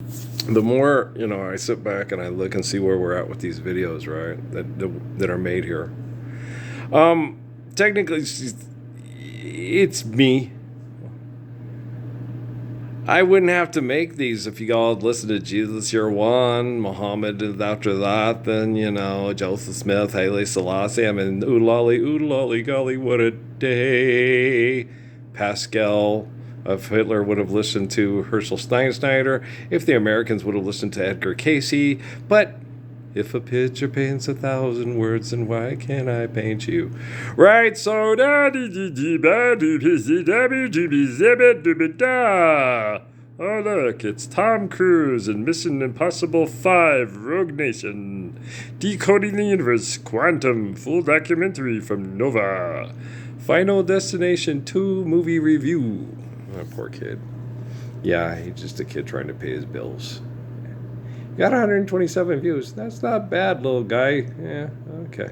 The more, I sit back and I look and see where we're at with these videos, right? That are made here. Um, Technically, it's me. I wouldn't have to make these if you all listen to Jesus Year One, Muhammad is after that, then, Joseph Smith, Haile Selassie. I mean, oodle lolly, golly, what a day. Pascal of Hitler would have listened to Herschel Steinschneider, if the Americans would have listened to Edgar Cayce. But if a picture paints 1,000 words, then why can't I paint you? Right, so oh look, it's Tom Cruise in Mission Impossible 5 Rogue Nation. Decoding the Universe Quantum full documentary from Nova. Final Destination 2 movie review. Oh, poor kid. Yeah, he's just a kid trying to pay his bills. Got 127 views. That's not bad, little guy. Yeah, okay.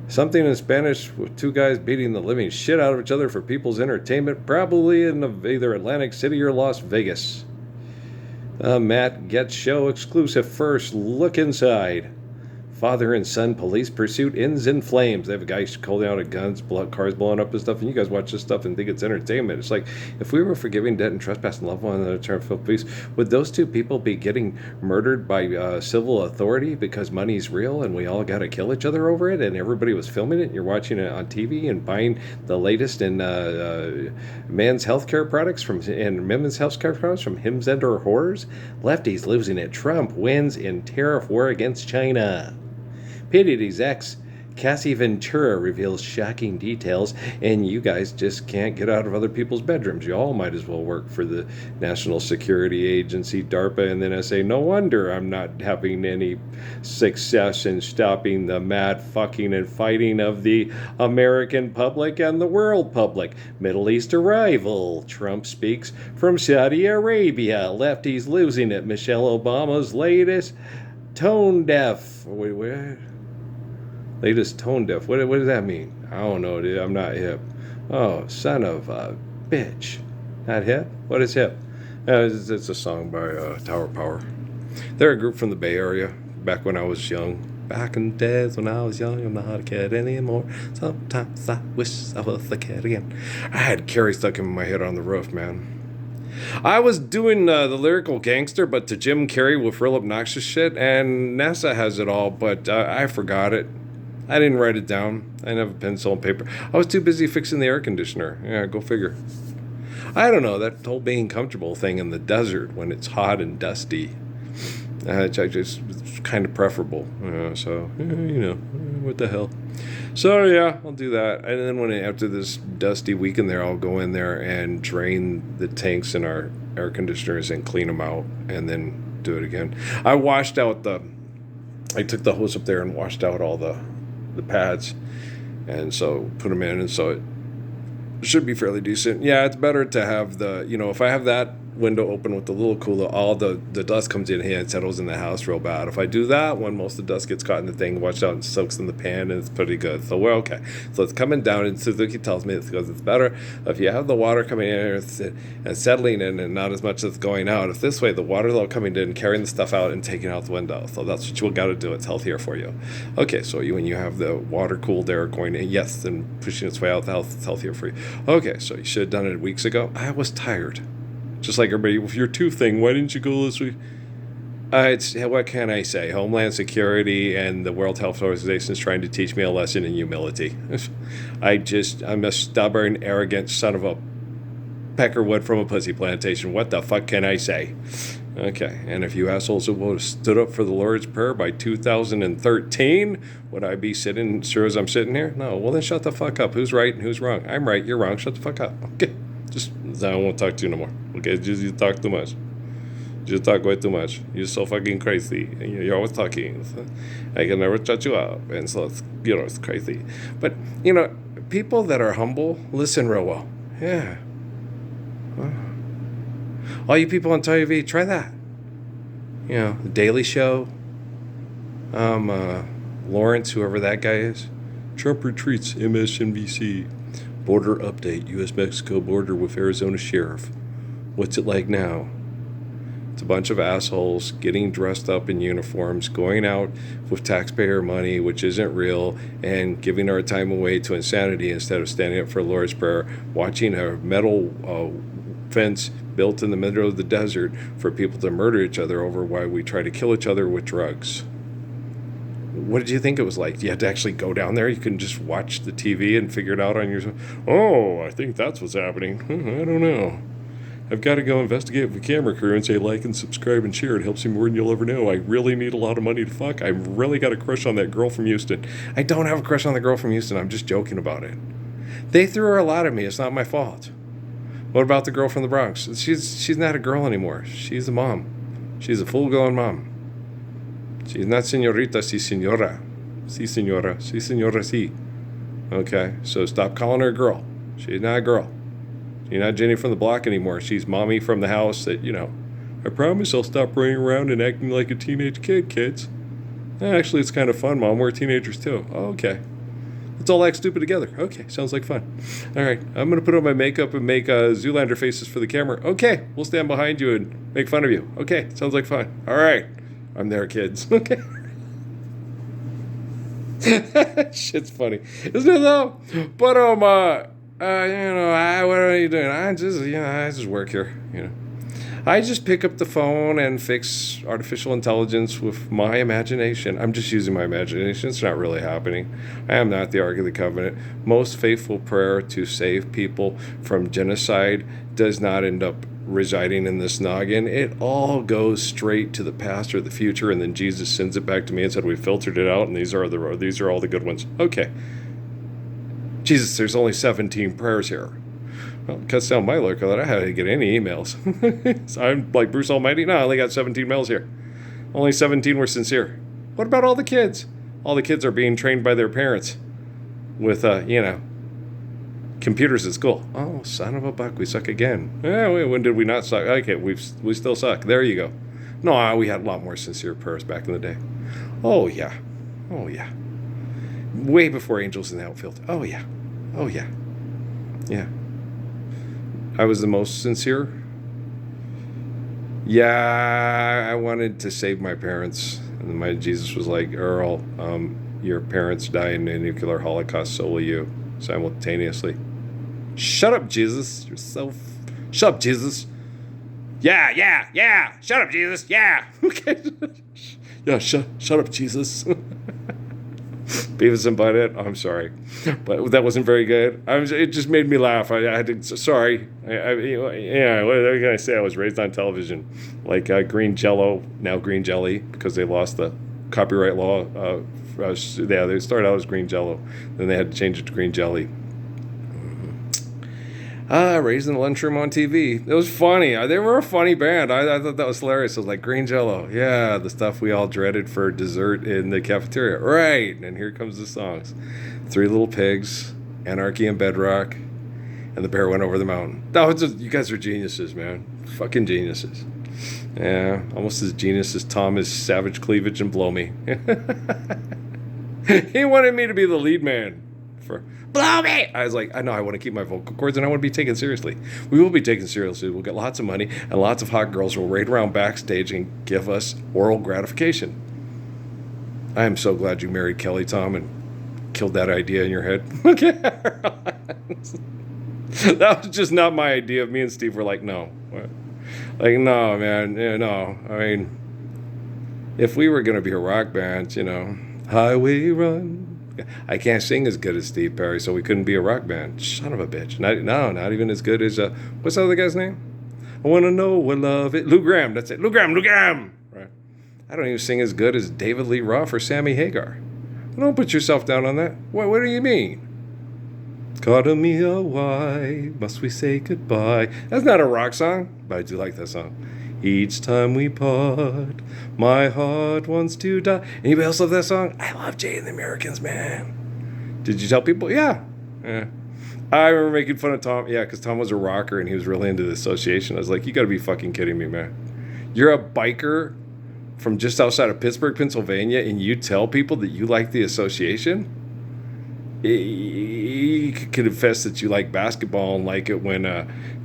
Something in Spanish with two guys beating the living shit out of each other for people's entertainment, probably in either Atlantic City or Las Vegas. Matt gets show exclusive first. Look inside. Father and son police pursuit ends in flames. They have a guy holding out at guns, cars blowing up and stuff, and you guys watch this stuff and think it's entertainment. It's like, if we were forgiving debt and trespass and love one another, turn for peace, would those two people be getting murdered by civil authority because money's real and we all got to kill each other over it, and everybody was filming it and you're watching it on TV and buying the latest in men's healthcare products and women's healthcare products from Hims and or Horrors? Lefties losing it. Trump wins in tariff war against China. P. Diddy's ex, Cassie Ventura, reveals shocking details, and you guys just can't get out of other people's bedrooms. You all might as well work for the National Security Agency, DARPA, and the NSA. No wonder I'm not having any success in stopping the mad fucking and fighting of the American public and the world public. Middle East arrival. Trump speaks from Saudi Arabia. Lefties losing it. Michelle Obama's latest tone deaf. Wait. Latest tone deaf. What does that mean? I don't know, dude. I'm not hip. Oh, son of a bitch. Not hip? What is hip? It's a song by Tower Power. They're a group from the Bay Area. Back when I was young. Back in the days when I was young, I'm not a kid anymore. Sometimes I wish I was a kid again. I had Carrie stuck in my head on the roof, man. I was doing the lyrical gangster, but to Jim Carrey with real obnoxious shit, and NASA has it all, but I forgot it. I didn't write it down. I didn't have a pencil and paper. I was too busy fixing the air conditioner. Yeah, go figure. I don't know, that whole being comfortable thing in the desert when it's hot and dusty. It's kind of preferable. What the hell. So yeah, I'll do that. And then after this dusty weekend there, I'll go in there and drain the tanks in our air conditioners and clean them out, and then do it again. I took the hose up there and washed out all the pads, and so put them in, and so it should be fairly decent. Yeah, it's better to have if I have that window open with the little cooler, all the dust comes in here and settles in the house real bad. If I do that, when most of the dust gets caught in the thing, watch out and soaks in the pan, and it's pretty good. So we're okay. So it's coming down, and Suzuki tells me it's because it's better if you have the water coming in and settling in and not as much as going out. If this way, the water level coming in, carrying the stuff out and taking out the window. So that's what you got to do. It's healthier for you. Okay, so when you have the water cooled air going in, yes, and pushing its way out the house, it's healthier for you. Okay, so you should have done it weeks ago. I was tired. Just like everybody, with your tooth thing, why didn't you go this week? What can I say? Homeland Security and the World Health Organization is trying to teach me a lesson in humility. I'm a stubborn, arrogant son of a peckerwood from a pussy plantation. What the fuck can I say? Okay, and if you assholes would have stood up for the Lord's Prayer by 2013, would I be sitting sure as I'm sitting here? No, well then shut the fuck up. Who's right and who's wrong? I'm right, you're wrong, shut the fuck up. Okay. I won't talk to you no more. Okay, you talk too much. You talk way too much. You're so fucking crazy. You're always talking. I can never shut you up. And so it's crazy. But, people that are humble listen real well. Yeah. All you people on TV, try that. The Daily Show. Lawrence, whoever that guy is. Trump retreats, MSNBC. Border update, U.S.-Mexico border with Arizona sheriff. What's it like now? It's a bunch of assholes getting dressed up in uniforms, going out with taxpayer money, which isn't real, and giving our time away to insanity instead of standing up for the Lord's Prayer, watching a metal fence built in the middle of the desert for people to murder each other over while we try to kill each other with drugs. What did you think it was like? You had to actually go down there? You couldn't just watch the TV and figure it out on your own? Oh, I think that's what's happening. I don't know. I've got to go investigate with the camera crew and say like and subscribe and share. It helps you more than you'll ever know. I really need a lot of money to fuck. I really got a crush on that girl from Houston. I don't have a crush on the girl from Houston. I'm just joking about it. They threw her a lot at me. It's not my fault. What about the girl from the Bronx? She's not a girl anymore. She's a mom. She's a full-grown mom. She's not señorita, si señora. Si señora. Si señora, si. Okay, so stop calling her a girl. She's not a girl. She's not Jenny from the block anymore. She's mommy from the house that, I promise I'll stop running around and acting like a teenage kid, kids. Actually, it's kind of fun, Mom. We're teenagers, too. Oh, okay. Let's all act stupid together. Okay, sounds like fun. All right, I'm going to put on my makeup and make Zoolander faces for the camera. Okay, we'll stand behind you and make fun of you. Okay, sounds like fun. All right. I'm there, kids. Okay. Shit's funny, isn't it though? But what are you doing? I just work here. I just pick up the phone and fix artificial intelligence with my imagination. I'm just using my imagination. It's not really happening. I am not the Ark of the Covenant. Most faithful prayer to save people from genocide does not end up residing in this noggin. It all goes straight to the past or the future, and then Jesus sends it back to me and said, we filtered it out, and these are all the good ones. Okay. Jesus, there's only 17 prayers here. Well, it cuts down my workload. I had to get any emails. So I'm like Bruce Almighty. No, I only got 17 mails here. Only 17 were sincere. What about all the kids? All the kids are being trained by their parents with, computers at school. Oh, son of a buck, we suck again. When did we not suck? Okay, we still suck. There you go. No, we had a lot more sincere prayers back in the day. Oh, yeah. Way before angels in the outfield. Oh, yeah. Yeah. I was the most sincere. Yeah, I wanted to save my parents. And my Jesus was like, Earl, your parents died in a nuclear holocaust, so will you, simultaneously. Shut up, Jesus. Shut up, Jesus. Yeah. Shut up, Jesus. Yeah. Okay. Yeah, shut up, Jesus. Beavis and Butthead. Oh, I'm sorry, but that wasn't very good. It just made me laugh. I had to. Sorry. What can I say? I was raised on television, like green Jello, now green jelly, because they lost the copyright law. They started out as green Jello, then they had to change it to green jelly. Raised in the lunchroom on TV. It was funny. They were a funny band. I thought that was hilarious. It was like green Jello. Yeah, the stuff we all dreaded for dessert in the cafeteria. Right. And here comes the songs. Three Little Pigs, Anarchy and Bedrock, and The Bear Went Over the Mountain. You guys are geniuses, man. Fucking geniuses. Yeah, almost as genius as Tom is Savage Cleavage and Blow Me. He wanted me to be the lead man for Blow Me! I was like, I know, I want to keep my vocal cords and I want to be taken seriously. We will be taken seriously. We'll get lots of money and lots of hot girls will raid around backstage and give us oral gratification. I am so glad you married Kelly, Tom, and killed that idea in your head. Okay. That was just not my idea. Me and Steve were like, no. Like, no, man. No. I mean, if we were going to be a rock band, Highway Run. I can't sing as good as Steve Perry, so we couldn't be a rock band. Son of a bitch. Not even as good as, what's the other guy's name? I want to know what love is. Lou Gramm, that's it. Lou Gramm. Right. I don't even sing as good as David Lee Roth or Sammy Hagar. Don't put yourself down on that. What do you mean? Caught me a why must we say goodbye? That's not a rock song, but I do like that song. Each time we part, my heart wants to die. Anybody else love that song? I love Jay and the Americans, man. Did you tell people? Yeah. I remember making fun of Tom. Yeah, because Tom was a rocker and he was really into the association. I was like, you got to be fucking kidding me, man. You're a biker from just outside of Pittsburgh, Pennsylvania, and you tell people that you like the association? You could confess that you like basketball and like it when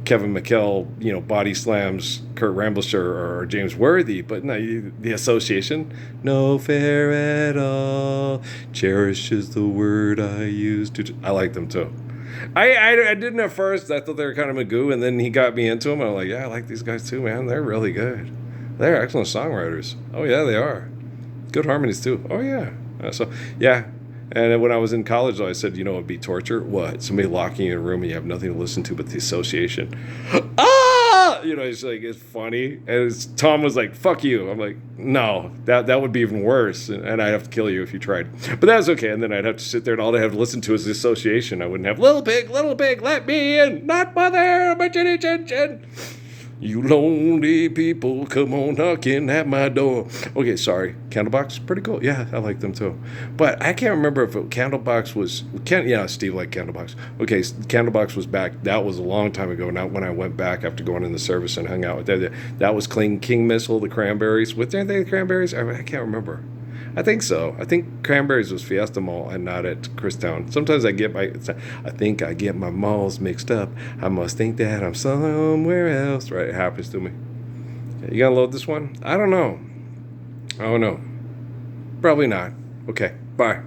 Kevin McHale, body slams Kurt Ramblisher or James Worthy, but no, the association, no fair at all, cherish is the word I use to. I like them too. I didn't at first. I thought they were kind of Magoo, and then he got me into them. I'm like, yeah, I like these guys too, man. They're really good. They're excellent songwriters. Oh yeah, they are. Good harmonies too. Oh yeah. So yeah. And when I was in college, though, I said, it'd be torture. What? Somebody locking you in a room and you have nothing to listen to but the association. Ah! It's funny. And Tom was like, fuck you. I'm like, no, that would be even worse. And I'd have to kill you if you tried. But that was okay. And then I'd have to sit there and all I'd have to listen to is the association. I wouldn't have little pig, let me in. Not mother, but chin, chin, chin. You lonely people, come on knocking at my door. Okay, sorry. Candlebox, pretty cool. Yeah, I like them too. But I can't remember if Candlebox was... Yeah, Steve liked Candlebox. Okay, Candlebox was back. That was a long time ago. Not when I went back after going in the service and hung out with that. That was King Missile, the Cranberries. Weren't they the Cranberries? I can't remember. I think so. I think Cranberries was Fiesta Mall and not at Christown. Sometimes I think I get my malls mixed up. I must think that I'm somewhere else. Right, it happens to me. You gonna load this one? I don't know. Oh no. Probably not. Okay, bye.